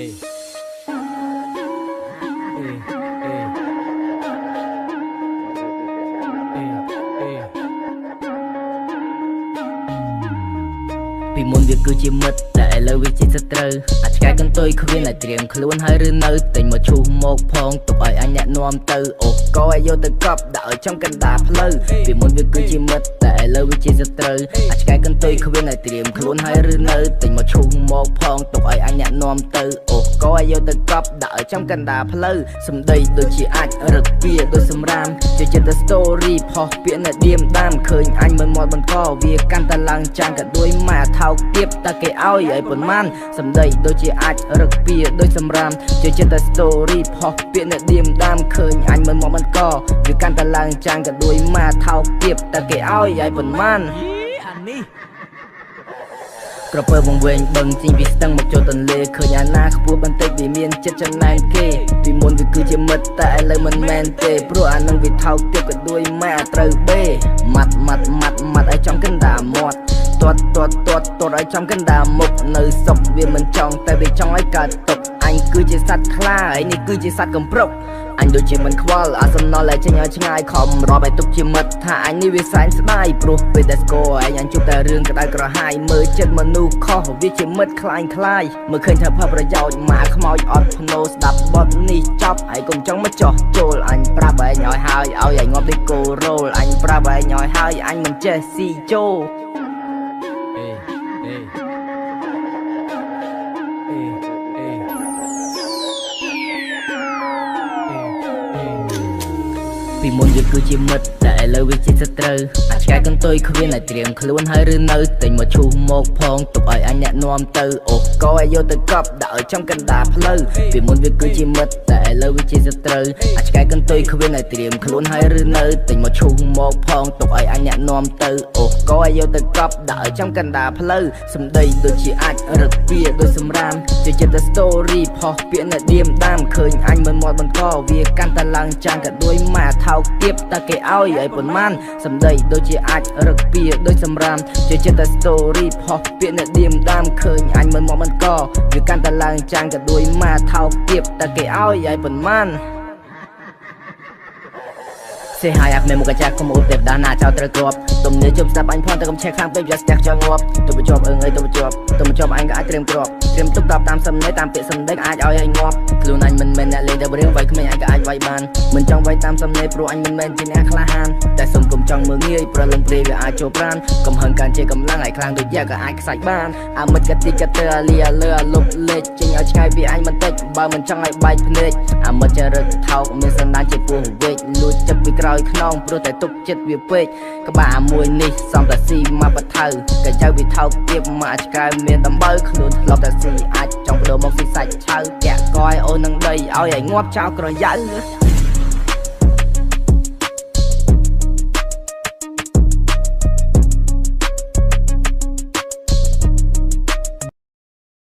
ពីមុនវាគឺជាមិត្តតែឥឡូវវាជាសត្រូវអាចឆ្កែកន្ទុយគ្មានតែត្រៀមខ្លួនហើយឬនៅតែមកឈូសមកផងទុកឲ្យអញអ្នកនាំទៅអូក៏ឲ្យយកទៅកប់ដាក់ឲ្យចំកណ្ដាលផ្លូវពីមុនវាគឺជាមិត្តតែឥឡូវវាជាសត្រូវអាចឆ្កែកន្ទុយគ្មានតែត្រៀមខ្លួនហើយឬនៅតែមកឈូសមកផងទុកឲ្យអញអ្នកនាំទៅអូក៏ឲ្យយកទៅកប់ដាក់ឲ្យចំកណ្ដាលផ្លូវសំដីដូចជាអាចរឹកពីដូចសម្រាមជាចិត្ត story ផុសពាក្យអ្នកឌៀមដាមឃើញអញមិនមាត់បន្តវាកាន់តែឡើងចាំងក៏ដូចម៉ាថោកទៀបតែគេឲ្យប៉ុន្មានសំដីដូចជាអាចរឹកពីដូចសម្រាមជាចិត្ត story ផុសពាក្យអ្នកឌៀមដាមឃើញអញមិនមាត់បន្តវាកាន់តែឡើងចាំងក៏ដូចម៉ាថោកទៀបតែគេឲ្យប៉ុន្មានអានេះក្រពើវងវែងបឹងជីងពីស្ទឹងមកចូលទន្លេឃើញអាណាខ្ពស់បន្តិចវាមានចិត្តចំណែនគេពីមុនវាគឺជាមិត្តតែឥឡូវមិនមែនទេព្រោះអានឹងវាថោកទៀបក៏ដូចម៉ែត្រូវបេម៉ាត់ឲ្យចំកណ្ដាលមាត់ទាត់ឲ្យចំកណ្ដាលមុខនៅសុកវាមិនចង់តែវាចង់ឲ្យកើតទុកអញគឺជាសត្វខ្លាហើយនេះគឺជាសត្វកំប្រុកអញដូចជាមិនខ្វល់អាសំណល់តែចេញឲ្យឆ្ងាយខំរាប់ឲ្យទុកជាមិត្តថាអញនេះវាសែនស្ដាយព្រោះពេលតែស្គាល់អញជួបតែរឿងក្តៅក្រហាយមើលចិត្តមនុស្សខុសវាជាមិត្តខ្លាយមើលឃើញថាផលប្រយោជន៍ម៉ាខ្មោចអត់ភ្នោស្ដាប់បទនេះចប់ហើយកុំចង់មកចោះចូលអញប្រាប់ឯងឲ្យហើយឲ្យឯងងាប់ទៅគោរ៉ូលអញប្រាប់ឯងឲ្យហើយអញមិនចេះស៊ីចូលពីមុនវាគឺជាមិត្តតែឥឡូវវាជាសត្រូវអាចឆ្កែកន្ទុយគ្មានតែត្រៀមខ្លួនហើយឬនៅតែមកឈូសមកផងទុកឲ្យអញអ្នកនាំទៅអូក៏ឲ្យយកទៅកប់ដាក់ឲ្យចំកណ្ដាលផ្លូវពីមុនវាគឺជាមិត្តតែឥឡូវវាជាសត្រូវអាចឆ្កែកន្ទុយគ្មានតែត្រៀមខ្លួនហើយឬនៅតែមកឈូសមកផងទុកឲ្យអញអ្នកនាំទៅអូក៏ឲ្យយកទៅកប់ដាក់ឲ្យចំកណ្ដាលផ្លូវសំដីដូចជាអាចរឹកពីដូចសម្រាមជាចិត្ត story ផុសពាក្យអ្នកឌៀមដាមឃើញអញមិនមាត់បន្តវាកាន់តែឡើងចាំងក៏ដូចម៉ាថោកទៀបតែគេឲ្យប៉ុន្មានសំដីដូចជាអាចរឹកពីដូចសម្រាមជាចិត្ត story ផុសពាក្យអ្នកឌៀមដាមឃើញអញមិនមាត់បន្តវាកាន់តែឡើងចាំងក៏ដូចម៉ាថោកទៀបតែគេឲ្យប៉ុន្មានសេះហើយអាប់មេមកកាចាកុំអ៊ុបទេដាណាចោលត្រូវគ្រាប់ទុំនេះជុំស្ដាប់អញផងតែកុំឆេះខ្លាំងពេកវាស្ទះចង់ងាប់ទៅបញ្ចប់អើងអើយទៅបញ្ចប់អញក៏អាចត្រៀមគ្រាប់ត្រៀមទុកតាមសំណេរតាមពាក្យសម្ដីអាចឲ្យឲ្យងាប់ខ្លួនអញមិនមែនអ្នកលេងតែរឿងវាយក្មេងអញក៏អាចវាយបានមិនចង់វាយតាមសំណេរព្រោះអញមិនមែនជាអ្នកក្លាហានតែសុំកុំចង់មើលងាយប្រលឹងព្រៃវាអាចចូលប្រានកុំហឹងកាន់ជាកម្លាំងឲ្យខ្លាំងដូចយ៉ាក៏អាចខ្សាច់បានអាមិត្តកាទីកាទើអាលីអាលើអាលុបលេចចេញឲ្យឆ្ងាយពីអញបន្តិចបើមិនចង់ឲ្យបែកភ្នែកអាមិត្តចរិតថោកមានសន្តានជាពោះវែកលួចចិត្តពីក្រោយខ្នងព្រោះតែទុកចិត្តវាពេកក្បាលមួយនេះសំតែស៊ីមកបថៅកញ្ចៅវាថោកទៀបមកឆ្កែមានដំបៅខ្លួនធ្លាប់តែស៊ីអាចចង់បដូរមកស៊ីសាច់ឆៅតាក់កយអូននឹងដីឲ្យងាប់ចោលក្រយៅ